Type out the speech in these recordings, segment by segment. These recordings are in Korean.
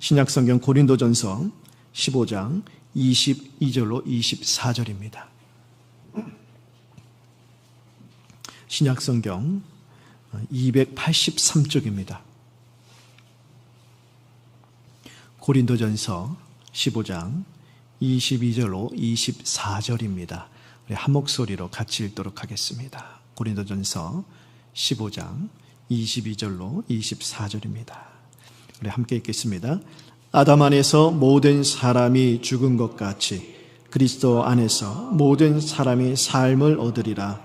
신약성경 고린도전서 15장 22절로 24절입니다. 신약성경 283쪽입니다. 고린도전서 15장 22절로 24절입니다. 우리 한 목소리로 같이 읽도록 하겠습니다. 고린도전서 15장 22절로 24절입니다. 우리 함께 읽겠습니다. 아담 안에서 모든 사람이 죽은 것 같이 그리스도 안에서 모든 사람이 삶을 얻으리라.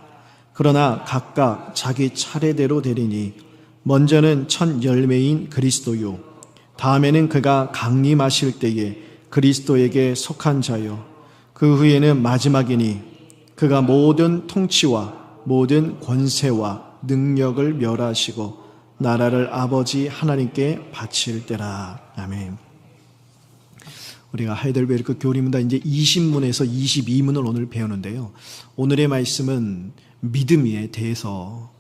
그러나 각각 자기 차례대로 되리니 먼저는 첫 열매인 그리스도요, 다음에는 그가 강림하실 때에 그리스도에게 속한 자요, 그 후에는 마지막이니 그가 모든 통치와 모든 권세와 능력을 멸하시고 나라를 아버지 하나님께 바칠 때라. 아멘. 우리가 하이델베르크 교리문답 이제 20문에서 22문을 오늘 배우는데요. 오늘의 말씀은 믿음에 대해서,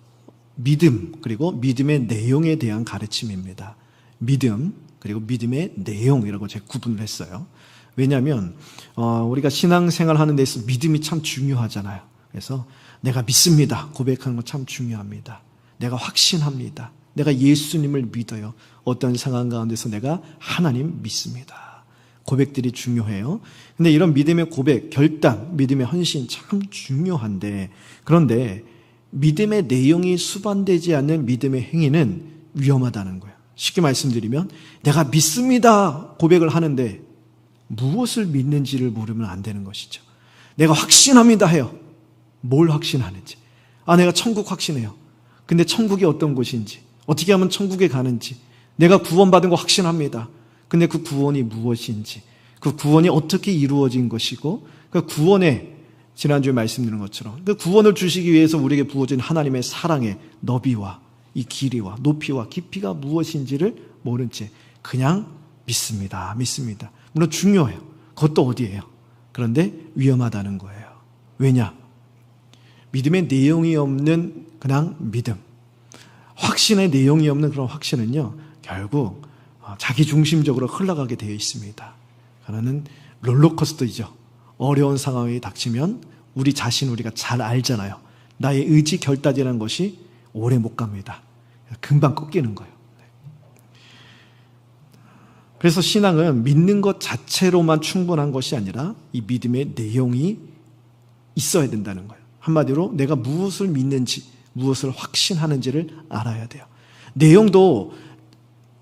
믿음 그리고 믿음의 내용에 대한 가르침입니다. 믿음 그리고 믿음의 내용이라고 제가 구분을 했어요. 왜냐하면 우리가 신앙생활 하는 데 있어서 믿음이 참 중요하잖아요. 그래서 내가 믿습니다 고백하는 거 참 중요합니다. 내가 확신합니다. 내가 예수님을 믿어요. 어떤 상황 가운데서 내가 하나님 믿습니다. 고백들이 중요해요. 근데 이런 믿음의 고백, 결단, 믿음의 헌신 참 중요한데, 그런데 믿음의 내용이 수반되지 않는 믿음의 행위는 위험하다는 거예요. 쉽게 말씀드리면 내가 믿습니다 고백을 하는데 무엇을 믿는지를 모르면 안 되는 것이죠. 내가 확신합니다 해요. 뭘 확신하는지. 내가 천국 확신해요. 근데 천국이 어떤 곳인지, 어떻게 하면 천국에 가는지, 내가 구원받은 거 확신합니다. 근데 그 구원이 무엇인지, 그 구원이 어떻게 이루어진 것이고, 그 구원에 지난주에 말씀드린 것처럼 그 구원을 주시기 위해서 우리에게 부어진 하나님의 사랑의 너비와 이 길이와 높이와 깊이가 무엇인지를 모른 채 그냥 믿습니다. 물론 중요해요. 그것도 어디예요? 그런데 위험하다는 거예요. 왜냐? 믿음의 내용이 없는 그냥 믿음, 확신의 내용이 없는 그런 확신은요, 결국 자기 중심적으로 흘러가게 되어 있습니다. 하나는 롤러코스터이죠. 어려운 상황이 닥치면 우리 자신 우리가 잘 알잖아요. 나의 의지 결단이라는 것이 오래 못 갑니다. 금방 꺾이는 거예요. 그래서 신앙은 믿는 것 자체로만 충분한 것이 아니라 이 믿음의 내용이 있어야 된다는 거예요. 한마디로 내가 무엇을 믿는지, 무엇을 확신하는지를 알아야 돼요. 내용도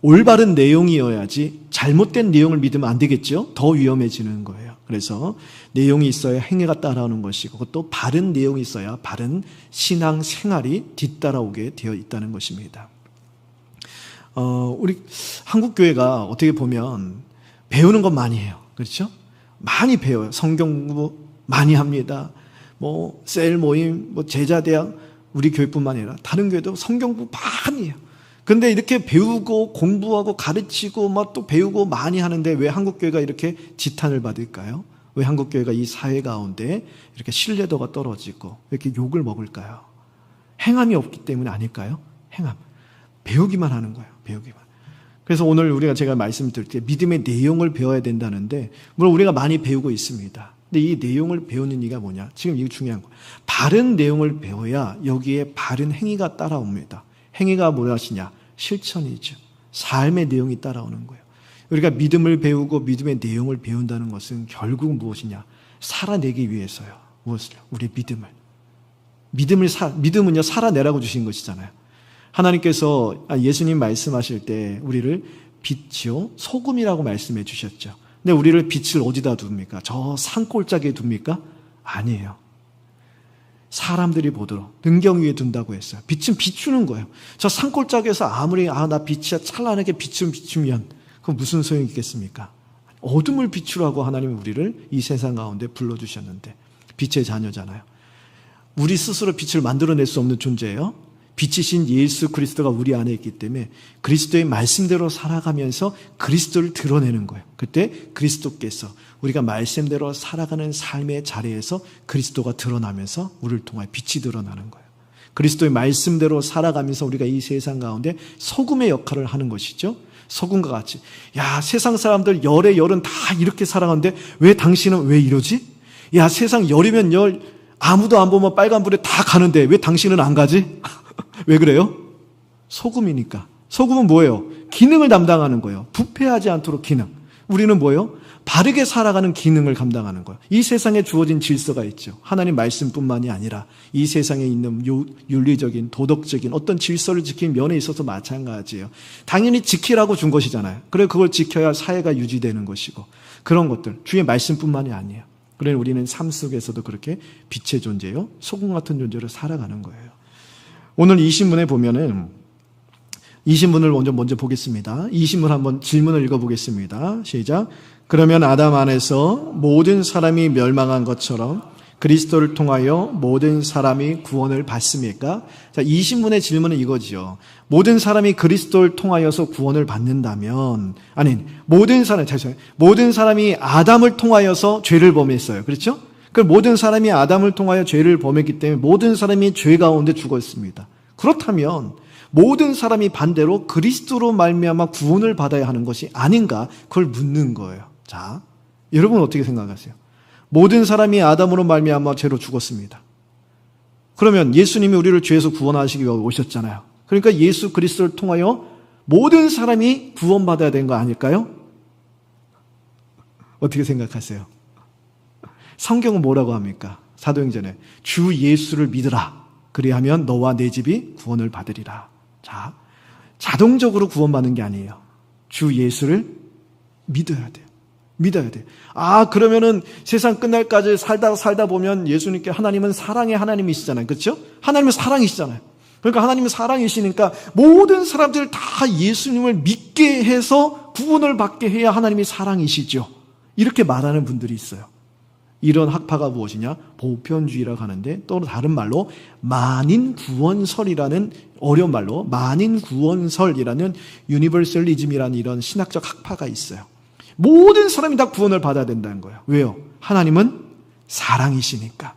올바른 내용이어야지 잘못된 내용을 믿으면 안 되겠죠? 더 위험해지는 거예요. 그래서 내용이 있어야 행위가 따라오는 것이고, 그것도 바른 내용이 있어야 바른 신앙 생활이 뒤따라오게 되어 있다는 것입니다. 우리 한국교회가 어떻게 보면 배우는 건 많이 해요. 그렇죠? 많이 배워요. 성경 공부 많이 합니다. 셀 모임, 제자대학, 우리 교회뿐만 아니라 다른 교회도 성경 공부 많이 해요. 근데 이렇게 배우고 공부하고 가르치고 막 또 배우고 많이 하는데 왜 한국교회가 이렇게 지탄을 받을까요? 왜 한국교회가 이 사회 가운데 이렇게 신뢰도가 떨어지고 이렇게 욕을 먹을까요? 행함이 없기 때문에 아닐까요? 행함. 배우기만 하는 거예요. 배우기만. 그래서 오늘 우리가 제가 말씀드릴 때 믿음의 내용을 배워야 된다는데, 물론 우리가 많이 배우고 있습니다. 근데 이 내용을 배우는 이유가 뭐냐? 지금 이게 중요한 거예요. 바른 내용을 배워야 여기에 바른 행위가 따라옵니다. 행위가 무엇이냐? 실천이죠. 삶의 내용이 따라오는 거예요. 우리가 믿음을 배우고 믿음의 내용을 배운다는 것은 결국 무엇이냐? 살아내기 위해서요. 무엇을요? 우리 믿음을. 믿음은요, 살아내라고 주신 것이잖아요. 하나님께서 예수님 말씀하실 때 우리를 빛이요, 소금이라고 말씀해 주셨죠. 근데 우리를 빛을 어디다 둡니까? 저 산골짜기에 둡니까? 아니에요. 사람들이 보도록 등경 위에 둔다고 했어요. 빛은 비추는 거예요. 저 산골짜기에서 아무리 나 빛이야 찬란하게 비추면 그건 무슨 소용이 있겠습니까? 어둠을 비추라고 하나님은 우리를 이 세상 가운데 불러주셨는데, 빛의 자녀잖아요. 우리 스스로 빛을 만들어낼 수 없는 존재예요. 빛이신 예수 그리스도가 우리 안에 있기 때문에 그리스도의 말씀대로 살아가면서 그리스도를 드러내는 거예요. 그때 그리스도께서 우리가 말씀대로 살아가는 삶의 자리에서 그리스도가 드러나면서 우리를 통해 빛이 드러나는 거예요. 그리스도의 말씀대로 살아가면서 우리가 이 세상 가운데 소금의 역할을 하는 것이죠. 소금과 같이. 야, 세상 사람들 열에 열은 다 이렇게 살아가는데 왜 당신은 왜 이러지? 야, 세상 열이면 열, 아무도 안 보면 빨간불에 다 가는데 왜 당신은 안 가지? 왜 그래요? 소금이니까. 소금은 뭐예요? 기능을 담당하는 거예요. 부패하지 않도록 기능. 우리는 뭐예요? 바르게 살아가는 기능을 감당하는 거예요. 이 세상에 주어진 질서가 있죠. 하나님 말씀뿐만이 아니라 이 세상에 있는 윤리적인 도덕적인 어떤 질서를 지키는 면에 있어서 마찬가지예요. 당연히 지키라고 준 것이잖아요. 그래 그걸 지켜야 사회가 유지되는 것이고 그런 것들 주의 말씀뿐만이 아니에요. 그래 우리는 삶 속에서도 그렇게 빛의 존재요. 소금 같은 존재로 살아가는 거예요. 오늘 이 신문에 보면은 이 신문을 먼저 보겠습니다. 이 신문 한번 질문을 읽어보겠습니다. 시작. 그러면 아담 안에서 모든 사람이 멸망한 것처럼 그리스도를 통하여 모든 사람이 구원을 받습니까? 자, 이 신문의 질문은 이거지요. 모든 사람이 그리스도를 통하여서 구원을 받는다면, 모든 사람이 아담을 통하여서 죄를 범했어요. 그렇죠? 그 모든 사람이 아담을 통하여 죄를 범했기 때문에 모든 사람이 죄 가운데 죽었습니다. 그렇다면 모든 사람이 반대로 그리스도로 말미암아 구원을 받아야 하는 것이 아닌가? 그걸 묻는 거예요. 자, 여러분 어떻게 생각하세요? 모든 사람이 아담으로 말미암아 죄로 죽었습니다. 그러면 예수님이 우리를 죄에서 구원하시기 위해 오셨잖아요. 그러니까 예수 그리스도를 통하여 모든 사람이 구원받아야 되는 거 아닐까요? 어떻게 생각하세요? 성경은 뭐라고 합니까? 사도행전에 주 예수를 믿으라. 그리하면 너와 내 집이 구원을 받으리라. 자, 자동적으로 구원받는 게 아니에요. 주 예수를 믿어야 돼요. 믿어야 돼요. 아, 그러면은 세상 끝날까지 살다 보면 예수님께 하나님은 사랑의 하나님이시잖아요. 그렇죠? 하나님은 사랑이시잖아요. 그러니까 하나님은 사랑이시니까 모든 사람들 다 예수님을 믿게 해서 구원을 받게 해야 하나님이 사랑이시죠. 이렇게 말하는 분들이 있어요. 이런 학파가 무엇이냐? 보편주의라고 하는데 또 다른 말로 만인구원설이라는 어려운 말로 만인구원설이라는 유니버설리즘이라는 이런 신학적 학파가 있어요. 모든 사람이 다 구원을 받아야 된다는 거예요. 왜요? 하나님은 사랑이시니까.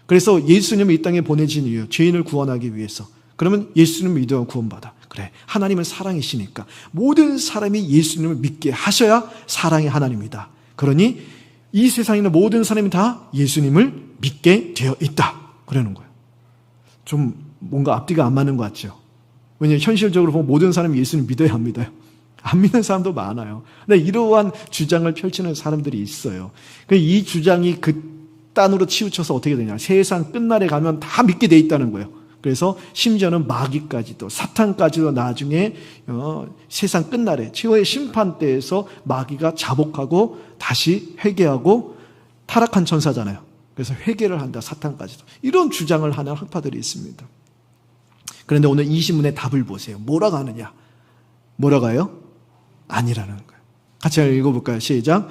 그래서 예수님을 이 땅에 보내신 이유, 죄인을 구원하기 위해서. 그러면 예수님을 믿어야 구원받아. 그래, 하나님은 사랑이시니까 모든 사람이 예수님을 믿게 하셔야 사랑의 하나님이다. 그러니 이 세상에 있는 모든 사람이 다 예수님을 믿게 되어 있다. 그러는 거예요. 좀 뭔가 앞뒤가 안 맞는 것 같죠? 왜냐하면 현실적으로 보면 모든 사람이 예수님을 믿어야 합니다요. 안 믿는 사람도 많아요. 근데 이러한 주장을 펼치는 사람들이 있어요. 이 주장이 극단으로 치우쳐서 어떻게 되냐. 세상 끝날에 가면 다 믿게 돼 있다는 거예요. 그래서 심지어는 마귀까지도 사탄까지도 나중에 세상 끝날에 최후의 심판 때에서 마귀가 자복하고 다시 회개하고 타락한 천사잖아요. 그래서 회개를 한다. 사탄까지도. 이런 주장을 하는 학파들이 있습니다. 그런데 오늘 이 신문의 답을 보세요. 뭐라고 하느냐. 뭐라고 해요? 아니라는 거예요. 같이 읽어볼까요? 시작.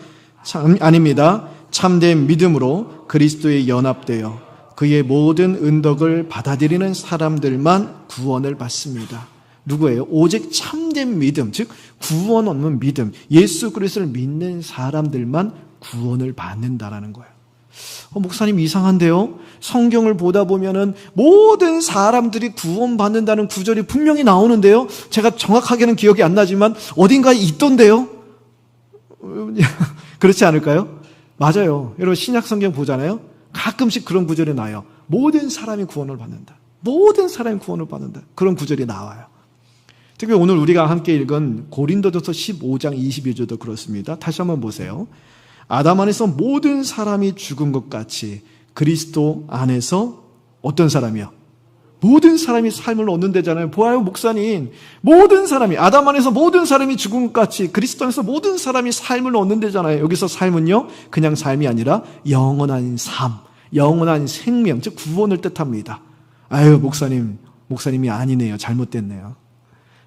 아닙니다. 참된 믿음으로 그리스도에 연합되어 그의 모든 은덕을 받아들이는 사람들만 구원을 받습니다. 누구예요? 오직 참된 믿음, 즉 구원 없는 믿음, 예수 그리스도를 믿는 사람들만 구원을 받는다라는 거예요. 목사님 이상한데요? 성경을 보다 보면은 모든 사람들이 구원받는다는 구절이 분명히 나오는데요? 제가 정확하게는 기억이 안 나지만 어딘가에 있던데요? 그렇지 않을까요? 맞아요. 여러분 신약 성경 보잖아요? 가끔씩 그런 구절이 나요. 모든 사람이 구원을 받는다. 모든 사람이 구원을 받는다. 그런 구절이 나와요. 특히 오늘 우리가 함께 읽은 고린도전서 15장 22절도 그렇습니다. 다시 한번 보세요. 아담 안에서 모든 사람이 죽은 것 같이 그리스도 안에서 어떤 사람이요? 모든 사람이 삶을 얻는다잖아요. 보아요 목사님. 모든 사람이 아담 안에서 모든 사람이 죽은 것 같이 그리스도 안에서 모든 사람이 삶을 얻는다잖아요. 여기서 삶은요. 그냥 삶이 아니라 영원한 삶, 영원한 생명, 즉 구원을 뜻합니다. 아유 목사님이 아니네요. 잘못됐네요.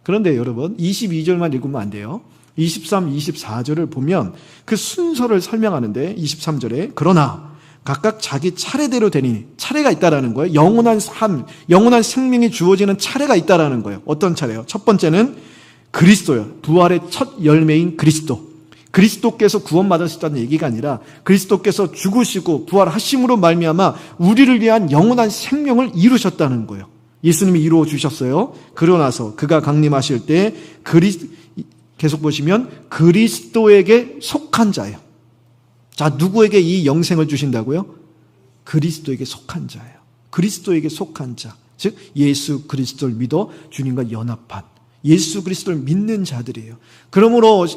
그런데 여러분 22절만 읽으면 안 돼요. 23, 24절을 보면 그 순서를 설명하는데 23절에 그러나 각각 자기 차례대로 되니 차례가 있다라는 거예요. 영원한 삶, 영원한 생명이 주어지는 차례가 있다라는 거예요. 어떤 차례요? 첫 번째는 그리스도요. 부활의 첫 열매인 그리스도. 그리스도께서 구원받으셨다는 얘기가 아니라 그리스도께서 죽으시고 부활하심으로 말미암아 우리를 위한 영원한 생명을 이루셨다는 거예요. 예수님이 이루어 주셨어요. 그러고 나서 그가 강림하실 때 계속 보시면 그리스도에게 속한 자예요. 자, 누구에게 이 영생을 주신다고요? 그리스도에게 속한 자예요. 그리스도에게 속한 자. 즉 예수 그리스도를 믿어 주님과 연합한 예수 그리스도를 믿는 자들이에요. 그러므로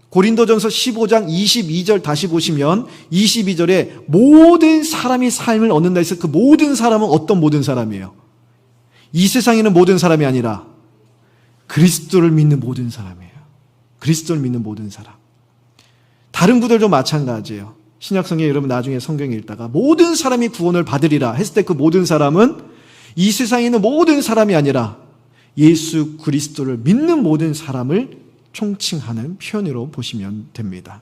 고린도전서 15장 22절 다시 보시면 22절에 모든 사람이 삶을 얻는다 해서 그 모든 사람은 어떤 모든 사람이에요? 이 세상에 있는 모든 사람이 아니라 그리스도를 믿는 모든 사람이에요. 그리스도를 믿는 모든 사람. 다른 구절도 마찬가지예요. 신약성경에 여러분 나중에 성경 읽다가 모든 사람이 구원을 받으리라 했을 때 그 모든 사람은 이 세상에 있는 모든 사람이 아니라 예수 그리스도를 믿는 모든 사람을 총칭하는 표현으로 보시면 됩니다.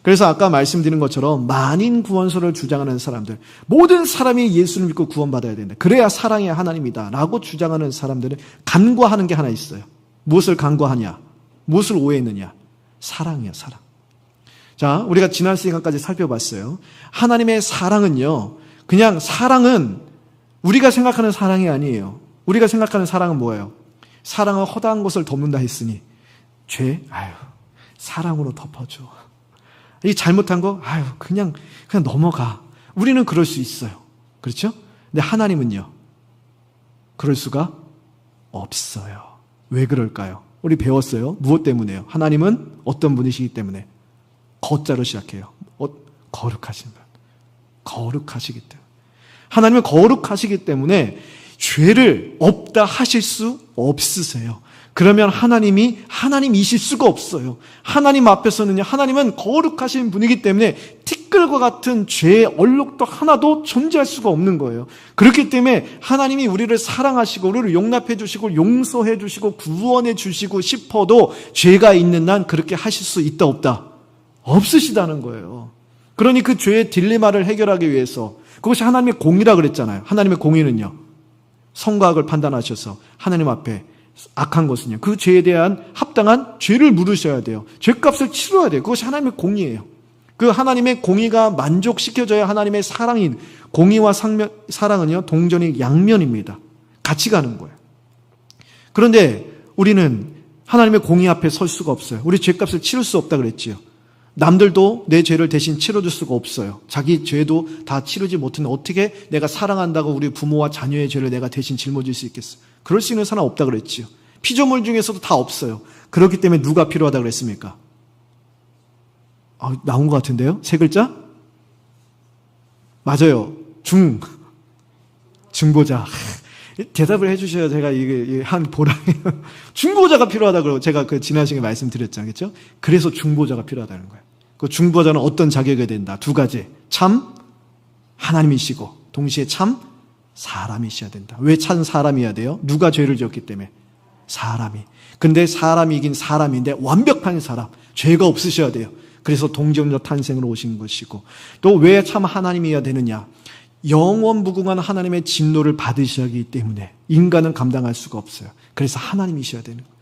그래서 아까 말씀드린 것처럼 만인 구원설을 주장하는 사람들, 모든 사람이 예수를 믿고 구원받아야 된다. 그래야 사랑의 하나님이다 라고 주장하는 사람들은 간과하는 게 하나 있어요. 무엇을 간과하냐? 무엇을 오해했느냐? 사랑이에요, 사랑. 자, 우리가 지난 시간까지 살펴봤어요. 하나님의 사랑은요, 그냥 사랑은 우리가 생각하는 사랑이 아니에요. 우리가 생각하는 사랑은 뭐예요? 사랑은 허다한 것을 덮는다 했으니 사랑으로 덮어줘. 이 잘못한 거, 그냥 넘어가. 우리는 그럴 수 있어요. 그렇죠? 근데 하나님은요, 그럴 수가 없어요. 왜 그럴까요? 우리 배웠어요. 무엇 때문에요? 하나님은 어떤 분이시기 때문에? 거자로 시작해요. 거룩하신 분. 거룩하시기 때문에. 하나님은 거룩하시기 때문에 죄를 없다 하실 수 없으세요. 그러면 하나님이 하나님이실 수가 없어요. 하나님 앞에서는요, 하나님은 거룩하신 분이기 때문에 티끌과 같은 죄의 얼룩도 하나도 존재할 수가 없는 거예요. 그렇기 때문에 하나님이 우리를 사랑하시고 우리를 용납해 주시고 용서해 주시고 구원해 주시고 싶어도 죄가 있는 난 그렇게 하실 수 있다 없다? 없으시다는 거예요. 그러니 그 죄의 딜레마를 해결하기 위해서, 그것이 하나님의 공의라 그랬잖아요. 하나님의 공의는요, 선과 악을 판단하셔서 하나님 앞에 악한 것은요, 그 죄에 대한 합당한 죄를 물으셔야 돼요. 죄값을 치러야 돼요. 그것이 하나님의 공의예요. 그 하나님의 공의가 만족시켜져야 하나님의 사랑인, 공의와 사랑은요 동전이 양면입니다. 같이 가는 거예요. 그런데 우리는 하나님의 공의 앞에 설 수가 없어요. 우리 죄값을 치를 수 없다 그랬지요. 남들도 내 죄를 대신 치러줄 수가 없어요. 자기 죄도 다 치르지 못하는, 어떻게 내가 사랑한다고 우리 부모와 자녀의 죄를 내가 대신 짊어질 수 있겠어? 그럴 수 있는 사람 없다 그랬지요. 피조물 중에서도 다 없어요. 그렇기 때문에 누가 필요하다 그랬습니까? 나온 것 같은데요? 세 글자? 맞아요. 중보자. 대답을 해주셔야 제가 이게 한 보람이. 중보자가 필요하다 그러고 제가 그 지난 시간에 말씀드렸잖아요. 그렇죠? 그래서 중보자가 필요하다는 거예요. 그 중보자는 어떤 자격이 된다? 두 가지. 참 하나님이시고 동시에 참 사람이셔야 된다. 왜 참 사람이어야 돼요? 누가 죄를 지었기 때문에? 사람이. 근데 사람이 이긴 사람인데 완벽한 사람, 죄가 없으셔야 돼요. 그래서 동정녀 탄생으로 오신 것이고, 또 왜 참 하나님이어야 되느냐? 영원 무궁한 하나님의 진노를 받으셔야 하기 때문에 인간은 감당할 수가 없어요. 그래서 하나님이셔야 되는 거예요.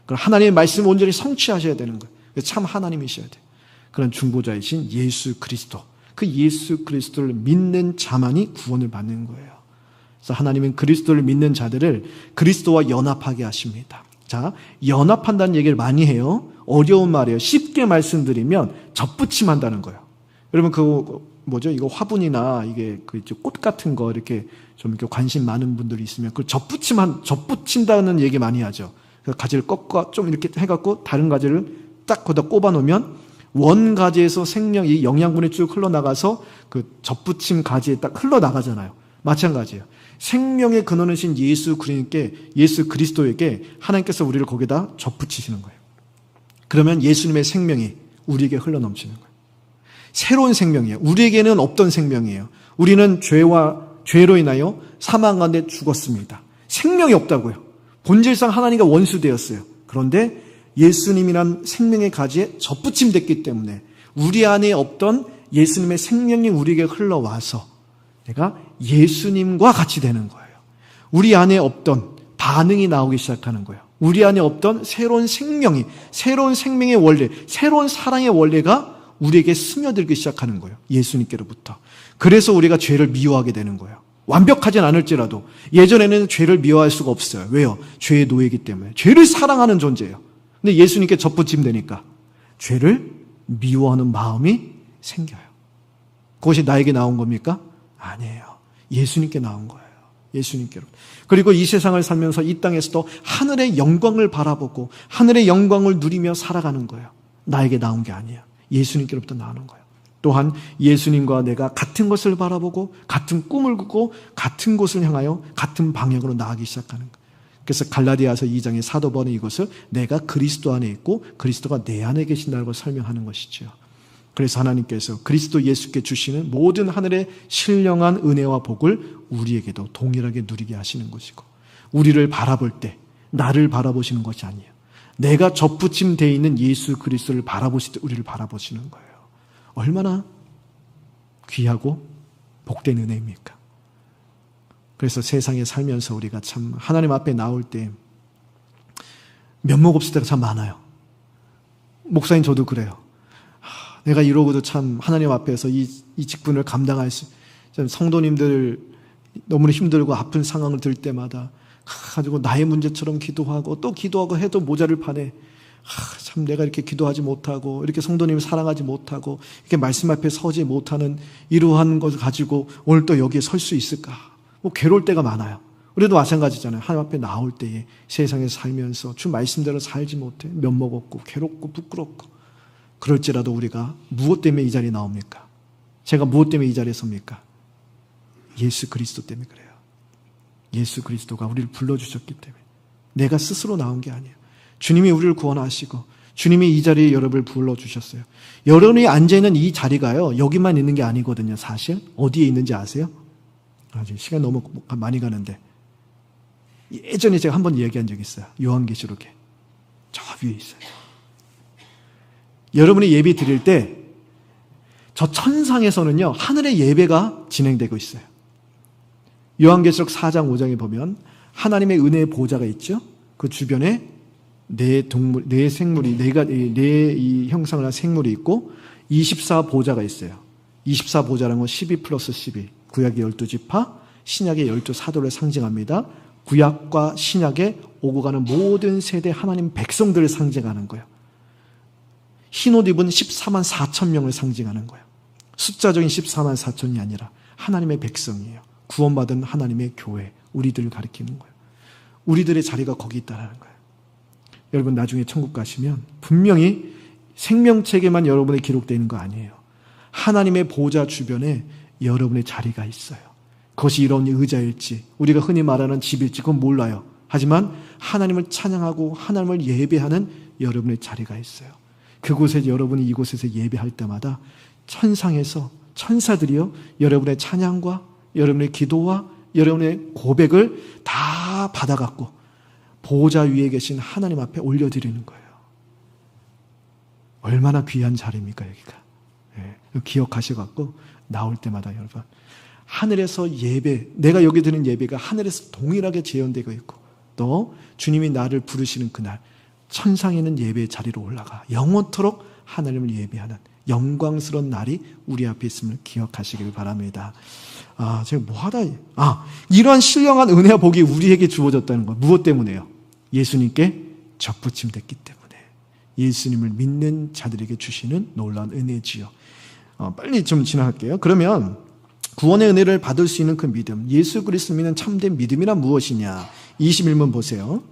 그럼 하나님의 말씀을 온전히 성취하셔야 되는 거예요. 참 하나님이셔야 돼요. 그런 중보자이신 예수 그리스도, 그 예수 그리스도를 믿는 자만이 구원을 받는 거예요. 그래서 하나님은 그리스도를 믿는 자들을 그리스도와 연합하게 하십니다. 자, 연합한다는 얘기를 많이 해요. 어려운 말이에요. 쉽게 말씀드리면 접붙임한다는 거예요. 여러분 이거 화분이나 이게 꽃 같은 거 이렇게 좀 이렇게 관심 많은 분들이 있으면 그걸 접붙인다는 얘기 많이 하죠. 그래서 가지를 꺾어 좀 이렇게 해갖고 다른 가지를 딱 거기다 꼽아 놓으면 원 가지에서 생명이 영양분이 쭉 흘러나가서 그 접붙임 가지에 딱 흘러나가잖아요. 마찬가지예요. 생명의 근원이신 예수 그리스도에게 하나님께서 우리를 거기다 접붙이시는 거예요. 그러면 예수님의 생명이 우리에게 흘러넘치는 거예요. 새로운 생명이에요. 우리에게는 없던 생명이에요. 우리는 죄로 인하여 사망 가운데 죽었습니다. 생명이 없다고요. 본질상 하나님과 원수되었어요. 그런데 예수님이란 생명의 가지에 접붙임됐기 때문에 우리 안에 없던 예수님의 생명이 우리에게 흘러와서 내가 예수님과 같이 되는 거예요. 우리 안에 없던 반응이 나오기 시작하는 거예요. 우리 안에 없던 새로운 생명의 원리, 새로운 사랑의 원리가 우리에게 스며들기 시작하는 거예요. 예수님께로부터. 그래서 우리가 죄를 미워하게 되는 거예요. 완벽하진 않을지라도 예전에는 죄를 미워할 수가 없어요. 왜요? 죄의 노예이기 때문에. 죄를 사랑하는 존재예요. 근데 예수님께 접붙임되니까 죄를 미워하는 마음이 생겨요. 그것이 나에게 나온 겁니까? 아니에요. 예수님께 나온 거예요. 예수님께로. 그리고 이 세상을 살면서 이 땅에서도 하늘의 영광을 바라보고 하늘의 영광을 누리며 살아가는 거예요. 나에게 나온 게 아니에요. 예수님께로부터 나오는 거예요. 또한 예수님과 내가 같은 것을 바라보고 같은 꿈을 꾸고 같은 곳을 향하여 같은 방향으로 나아가기 시작하는 거예요. 그래서 갈라디아서 2장의 사도 바울은 이것을 내가 그리스도 안에 있고 그리스도가 내 안에 계신다고 설명하는 것이죠. 그래서 하나님께서 그리스도 예수께 주시는 모든 하늘의 신령한 은혜와 복을 우리에게도 동일하게 누리게 하시는 것이고, 우리를 바라볼 때 나를 바라보시는 것이 아니에요. 내가 접붙임되어 있는 예수 그리스도를 바라보실 때 우리를 바라보시는 거예요. 얼마나 귀하고 복된 은혜입니까? 그래서 세상에 살면서 우리가 참 하나님 앞에 나올 때 면목 없을 때가 참 많아요. 목사님 저도 그래요. 내가 이러고도 참 하나님 앞에서 이 직분을 감당할 수, 성도님들 너무나 힘들고 아픈 상황을 들 때마다 가지고 나의 문제처럼 기도하고 또 기도하고 해도 모자를 파네. 참 내가 이렇게 기도하지 못하고 이렇게 성도님을 사랑하지 못하고 이렇게 말씀 앞에 서지 못하는 이러한 것을 가지고 오늘 또 여기에 설 수 있을까? 뭐 괴로울 때가 많아요. 우리도 마찬가지잖아요. 하나님 앞에 나올 때에 세상에서 살면서 주 말씀대로 살지 못해 면목 없고 괴롭고 부끄럽고, 그럴지라도 우리가 무엇 때문에 이 자리에 나옵니까? 제가 무엇 때문에 이 자리에 섭니까? 예수 그리스도 때문에 그래요. 예수 그리스도가 우리를 불러주셨기 때문에. 내가 스스로 나온 게 아니에요. 주님이 우리를 구원하시고 주님이 이 자리에 여러분을 불러주셨어요. 여러분이 앉아있는 이 자리가요, 여기만 있는 게 아니거든요. 사실 어디에 있는지 아세요? 시간 너무 많이 가는데 예전에 제가 한번 얘기한 적이 있어요. 요한계시록에 저 위에 있어요. 여러분이 예배 드릴 때 저 천상에서는요, 하늘의 예배가 진행되고 있어요. 요한계시록 4장 5장에 보면 하나님의 은혜의 보좌가 있죠. 그 주변에 네 생물이, 이 형상을 한 생물이 있고 24보좌가 있어요. 24보좌라는 건 12 플러스 12, 구약의 12지파, 신약의 12사도를 상징합니다. 구약과 신약에 오고 가는 모든 세대 하나님 백성들을 상징하는 거예요. 흰옷 입은 14만 4천 명을 상징하는 거예요. 숫자적인 14만 4천이 아니라 하나님의 백성이에요. 구원받은 하나님의 교회, 우리들을 가리키는 거예요. 우리들의 자리가 거기 있다는 거예요. 여러분 나중에 천국 가시면 분명히 생명책에만 여러분의 기록되어 있는 거 아니에요. 하나님의 보좌 주변에 여러분의 자리가 있어요. 그것이 이런 의자일지 우리가 흔히 말하는 집일지 그건 몰라요. 하지만 하나님을 찬양하고 하나님을 예배하는 여러분의 자리가 있어요. 그곳에 여러분이 이곳에서 예배할 때마다 천상에서 천사들이요, 여러분의 찬양과 여러분의 기도와 여러분의 고백을 다 받아갖고 보호자 위에 계신 하나님 앞에 올려드리는 거예요. 얼마나 귀한 자리입니까 여기가. 기억하셔갖고 나올 때마다 여러분 하늘에서 예배, 내가 여기 드는 예배가 하늘에서 동일하게 재현되고 있고, 또 주님이 나를 부르시는 그날 천상에 있는 예배의 자리로 올라가 영원토록 하나님을 예배하는 영광스러운 날이 우리 앞에 있음을 기억하시길 바랍니다. 제가 이러한 신령한 은혜와 복이 우리에게 주어졌다는 것. 무엇 때문에요? 예수님께 접붙임됐기 때문에. 예수님을 믿는 자들에게 주시는 놀라운 은혜지요. 빨리 좀 지나갈게요. 그러면 구원의 은혜를 받을 수 있는 그 믿음, 예수 그리스도 믿는 참된 믿음이란 무엇이냐? 21문 보세요.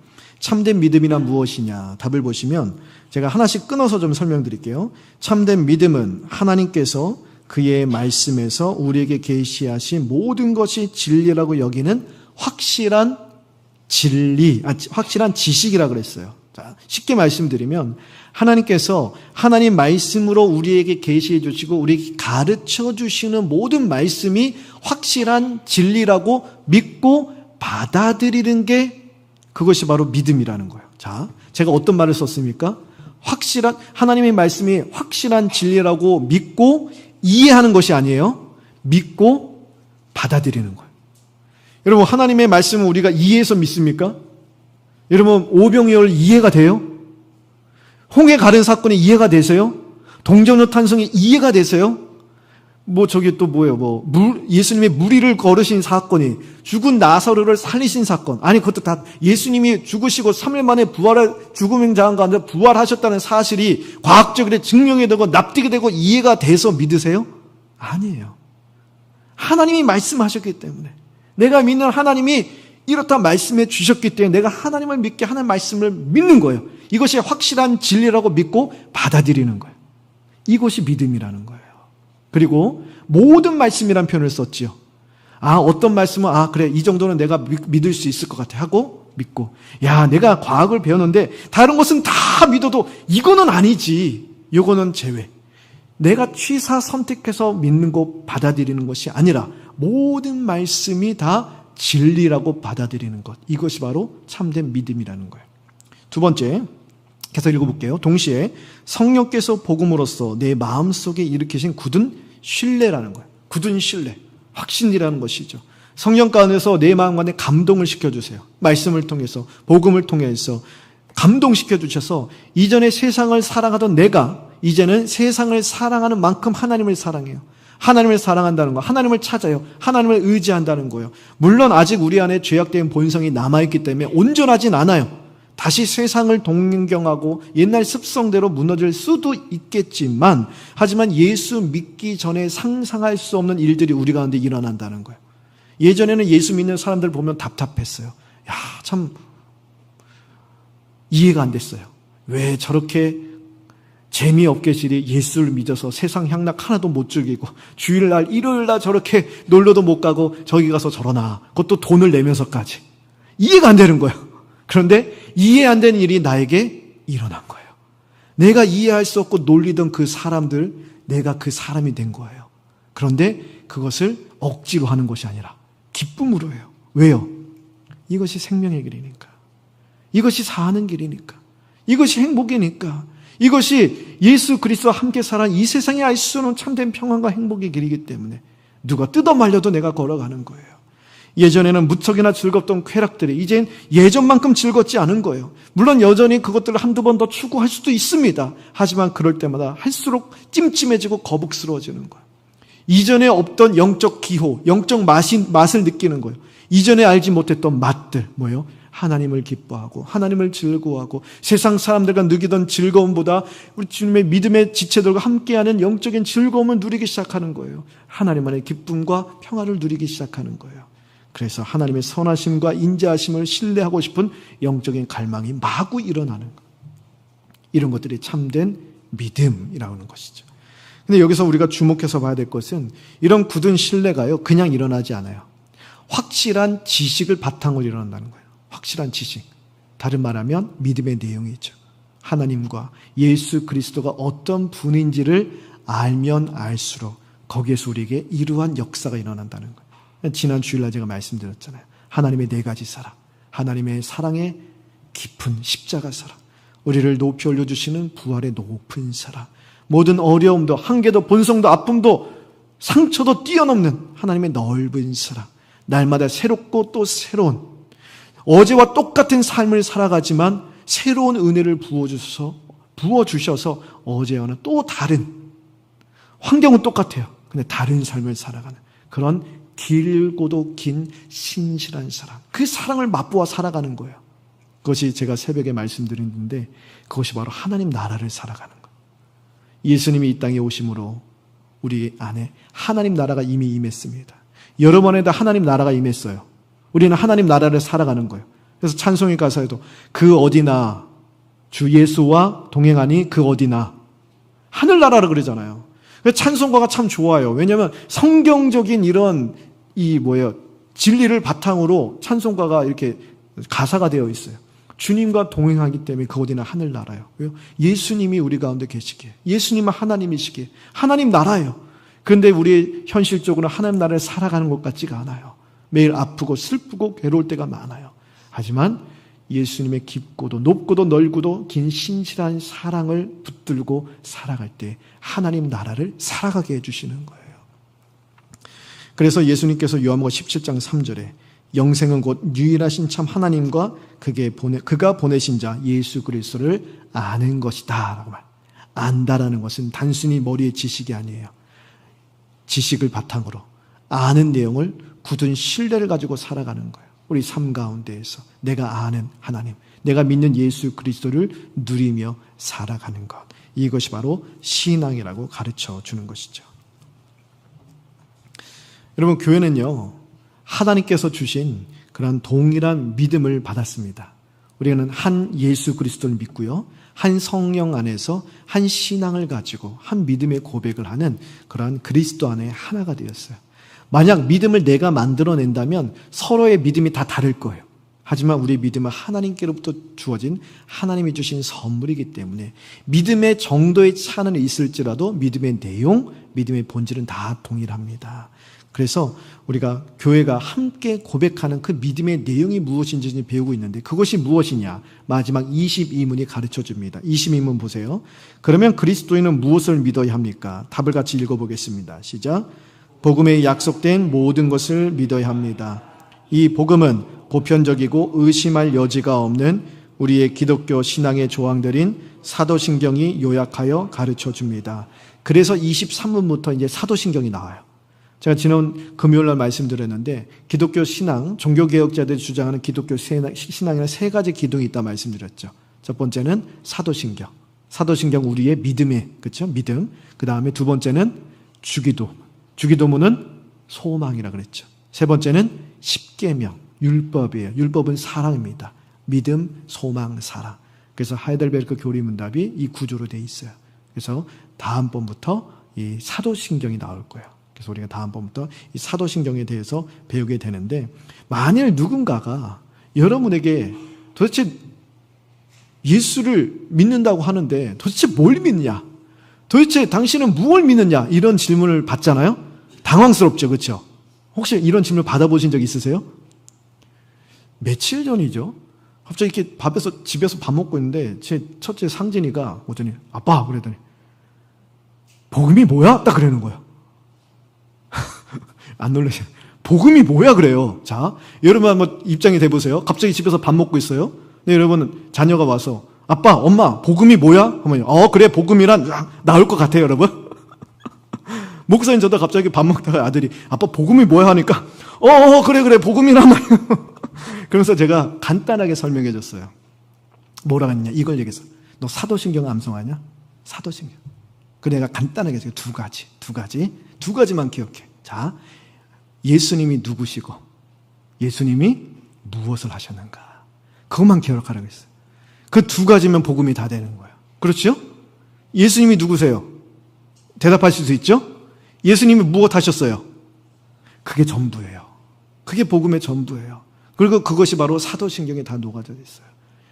참된 믿음이란 무엇이냐? 답을 보시면 제가 하나씩 끊어서 좀 설명드릴게요. 참된 믿음은 하나님께서 그의 말씀에서 우리에게 계시하신 모든 것이 진리라고 여기는 확실한 확실한 지식이라고 그랬어요. 자, 쉽게 말씀드리면 하나님께서 하나님 말씀으로 우리에게 계시해 주시고 우리에게 가르쳐 주시는 모든 말씀이 확실한 진리라고 믿고 받아들이는 게 그것이 바로 믿음이라는 거예요. 자, 제가 어떤 말을 썼습니까? 하나님의 말씀이 확실한 진리라고 믿고 이해하는 것이 아니에요. 믿고 받아들이는 거예요. 여러분, 하나님의 말씀을 우리가 이해해서 믿습니까? 여러분, 오병이어를 이해가 돼요? 홍해 가른 사건이 이해가 되세요? 동정로 탄성이 이해가 되세요? 저기 또 뭐예요? 예수님의 무리를 걸으신 사건이, 죽은 나사로를 살리신 사건. 아니, 그것도 다 예수님이 죽으시고 3일 만에 죽음의 장한 가운데 부활하셨다는 사실이 과학적으로 증명이 되고 납득이 되고 이해가 돼서 믿으세요? 아니에요. 하나님이 말씀하셨기 때문에, 내가 믿는 하나님이 이렇다 말씀해 주셨기 때문에 내가 하나님을 믿게, 하나님 말씀을 믿는 거예요. 이것이 확실한 진리라고 믿고 받아들이는 거예요. 이것이 믿음이라는 거예요. 그리고 모든 말씀이라는 표현을 썼지요. 어떤 말씀은 그래, 이 정도는 내가 믿을 수 있을 것 같아 하고 믿고, 내가 과학을 배웠는데 다른 것은 다 믿어도 이거는 아니지, 이거는 제외. 내가 취사 선택해서 믿는 것, 받아들이는 것이 아니라 모든 말씀이 다 진리라고 받아들이는 것, 이것이 바로 참된 믿음이라는 거예요. 두 번째, 계속 읽어볼게요. 동시에 성령께서 복음으로써 내 마음속에 일으키신 굳은 신뢰라는 거예요. 굳은 신뢰, 확신이라는 것이죠. 성령 가운데서 내 마음 가운데 감동을 시켜주세요. 말씀을 통해서, 복음을 통해서 감동시켜 주셔서 이전에 세상을 사랑하던 내가 이제는 세상을 사랑하는 만큼 하나님을 사랑해요. 하나님을 사랑한다는 거, 하나님을 찾아요. 하나님을 의지한다는 거예요. 물론 아직 우리 안에 죄악된 본성이 남아있기 때문에 온전하진 않아요. 다시 세상을 동경하고 옛날 습성대로 무너질 수도 있겠지만, 하지만 예수 믿기 전에 상상할 수 없는 일들이 우리 가운데 일어난다는 거예요. 예전에는 예수 믿는 사람들 보면 답답했어요. 참 이해가 안 됐어요. 왜 저렇게 재미없게질이 예수를 믿어서 세상 향락 하나도 못 즐기고, 주일날 일요일날 저렇게 놀러도 못 가고 저기 가서 저러나, 그것도 돈을 내면서까지. 이해가 안 되는 거예요. 그런데 이해 안 되는 일이 나에게 일어난 거예요. 내가 이해할 수 없고 놀리던 그 사람들, 내가 그 사람이 된 거예요. 그런데 그것을 억지로 하는 것이 아니라 기쁨으로 해요. 왜요? 이것이 생명의 길이니까. 이것이 사는 길이니까. 이것이 행복이니까. 이것이 예수 그리스도와 함께 살아 이 세상에 알 수 없는 참된 평안과 행복의 길이기 때문에 누가 뜯어 말려도 내가 걸어가는 거예요. 예전에는 무척이나 즐겁던 쾌락들이 이젠 예전만큼 즐겁지 않은 거예요. 물론 여전히 그것들을 한두 번 더 추구할 수도 있습니다. 하지만 그럴 때마다 할수록 찜찜해지고 거북스러워지는 거예요. 이전에 없던 영적 기호, 영적 맛을 느끼는 거예요. 이전에 알지 못했던 맛들, 뭐예요? 하나님을 기뻐하고 하나님을 즐거워하고 세상 사람들과 느끼던 즐거움보다 우리 주님의 믿음의 지체들과 함께하는 영적인 즐거움을 누리기 시작하는 거예요. 하나님만의 기쁨과 평화를 누리기 시작하는 거예요. 그래서 하나님의 선하심과 인자하심을 신뢰하고 싶은 영적인 갈망이 마구 일어나는 거예요. 이런 것들이 참된 믿음이라고 하는 것이죠. 근데 여기서 우리가 주목해서 봐야 될 것은 이런 굳은 신뢰가요, 그냥 일어나지 않아요. 확실한 지식을 바탕으로 일어난다는 거예요. 확실한 지식. 다른 말하면 믿음의 내용이죠. 하나님과 예수 그리스도가 어떤 분인지를 알면 알수록 거기에서 우리에게 이러한 역사가 일어난다는 거예요. 지난 주일날 제가 말씀드렸잖아요. 하나님의 네 가지 사랑, 하나님의 사랑의 깊은 십자가 사랑, 우리를 높이 올려주시는 부활의 높은 사랑, 모든 어려움도 한계도 본성도 아픔도 상처도 뛰어넘는 하나님의 넓은 사랑, 날마다 새롭고 또 새로운, 어제와 똑같은 삶을 살아가지만 새로운 은혜를 부어주셔서 어제와는 또 다른, 환경은 똑같아요. 근데 다른 삶을 살아가는 그런 길고도 긴 신실한 사랑, 그 사랑을 맛보아 살아가는 거예요. 그것이 제가 새벽에 말씀드렸는데 그것이 바로 하나님 나라를 살아가는 거예요. 예수님이 이 땅에 오심으로 우리 안에 하나님 나라가 이미 임했습니다. 여러 번에도 하나님 나라가 임했어요. 우리는 하나님 나라를 살아가는 거예요. 그래서 찬송의 가사에도 그 어디나 주 예수와 동행하니 그 어디나, 하늘나라라 그러잖아요. 찬송가가 참 좋아요. 왜냐하면 성경적인 이런 진리를 바탕으로 찬송가가 이렇게 가사가 되어 있어요. 주님과 동행하기 때문에 그 어디나 하늘나라요. 왜요? 예수님이 우리 가운데 계시기에, 예수님은 하나님이시기에 하나님 나라예요. 그런데 우리 현실적으로 하나님 나라를 살아가는 것 같지가 않아요. 매일 아프고 슬프고 괴로울 때가 많아요. 하지만 예수님의 깊고도 높고도 넓고도 긴 신실한 사랑을 붙들고 살아갈 때 하나님 나라를 살아가게 해주시는 거예요. 그래서 예수님께서 요한복음 17장 3절에 영생은 곧 유일하신 참 하나님과 그가 보내신 자 예수 그리스도를 아는 것이다 라고 말. 안다라는 것은 단순히 머리의 지식이 아니에요. 지식을 바탕으로 아는 내용을 굳은 신뢰를 가지고 살아가는 거예요. 우리 삶 가운데에서 내가 아는 하나님, 내가 믿는 예수 그리스도를 누리며 살아가는 것. 이것이 바로 신앙이라고 가르쳐 주는 것이죠. 여러분, 교회는요, 하나님께서 주신 그런 동일한 믿음을 받았습니다. 우리는 한 예수 그리스도를 믿고요, 한 성령 안에서 한 신앙을 가지고 한 믿음의 고백을 하는 그러한 그리스도 안에 하나가 되었어요. 만약 믿음을 내가 만들어낸다면 서로의 믿음이 다 다를 거예요. 하지만 우리의 믿음은 하나님께로부터 주어진 하나님이 주신 선물이기 때문에 믿음의 정도의 차는 있을지라도 믿음의 내용, 믿음의 본질은 다 동일합니다. 그래서 우리가 교회가 함께 고백하는 그 믿음의 내용이 무엇인지 배우고 있는데 그것이 무엇이냐? 마지막 22문이 가르쳐 줍니다. 22문 보세요. 그러면 그리스도인은 무엇을 믿어야 합니까? 답을 같이 읽어보겠습니다. 시작. 복음에 약속된 모든 것을 믿어야 합니다. 이 복음은 보편적이고 의심할 여지가 없는 우리의 기독교 신앙의 조항들인 사도신경이 요약하여 가르쳐 줍니다. 그래서 23문부터 이제 사도신경이 나와요. 제가 지난 금요일날 말씀드렸는데 기독교 신앙, 종교개혁자들이 주장하는 기독교 신앙에는 세 가지 기둥이 있다 말씀드렸죠. 첫 번째는 사도신경. 사도신경 우리의 믿음의, 그렇죠? 믿음. 그 다음에 두 번째는 주기도. 주기도문은 소망이라 그랬죠. 세 번째는 십계명, 율법이에요. 율법은 사랑입니다. 믿음, 소망, 사랑. 그래서 하이델베르크 교리문답이 이 구조로 돼 있어요. 그래서 다음번부터 이 사도신경이 나올 거예요. 그래서 우리가 다음번부터 이 사도신경에 대해서 배우게 되는데, 만일 누군가가 여러분에게 도대체 예수를 믿는다고 하는데 도대체 뭘 믿느냐? 도대체 당신은 무엇을 믿느냐? 이런 질문을 받잖아요. 당황스럽죠. 그렇죠? 혹시 이런 질문을 받아보신 적 있으세요? 며칠 전이죠. 갑자기 이렇게 집에서 밥 먹고 있는데 제 첫째 상진이가 오더니 아빠 그러더니 복음이 뭐야? 딱 그러는 거예요. 안 놀라세요? 복음이 뭐야 그래요. 자, 여러분 한번 입장이 돼보세요. 갑자기 집에서 밥 먹고 있어요. 근데 여러분 자녀가 와서 아빠, 엄마, 복음이 뭐야? 하면 그래 복음이란 나올 것 같아요, 여러분. 목사님 저도 갑자기 밥 먹다가 아들이 아빠 복음이 뭐야 하니까 그래 복음이란 말이에요. 그러면서 제가 간단하게 설명해 줬어요. 뭐라 했냐? 이걸 얘기했어. 너 사도신경 암송하냐? 사도신경. 그래 내가 간단하게 해서 두 가지만 기억해. 자, 예수님이 누구시고 예수님이 무엇을 하셨는가? 그것만 기억하라고 했어요. 그 두 가지면 복음이 다 되는 거예요. 그렇죠? 예수님이 누구세요? 대답하실 수 있죠? 예수님이 무엇 하셨어요? 그게 전부예요. 그게 복음의 전부예요. 그리고 그것이 바로 사도신경에 다 녹아져 있어요.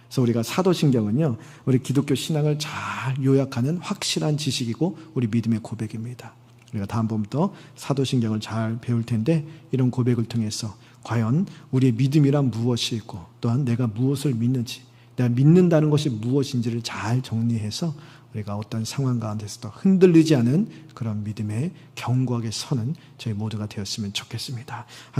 그래서 우리가 사도신경은요, 우리 기독교 신앙을 잘 요약하는 확실한 지식이고 우리 믿음의 고백입니다. 우리가 다음번부터 사도신경을 잘 배울 텐데 이런 고백을 통해서 과연 우리의 믿음이란 무엇이고 또한 내가 무엇을 믿는지, 내가 믿는다는 것이 무엇인지를 잘 정리해서 우리가 어떤 상황 가운데서도 흔들리지 않은 그런 믿음의 견고하게 서는 저희 모두가 되었으면 좋겠습니다.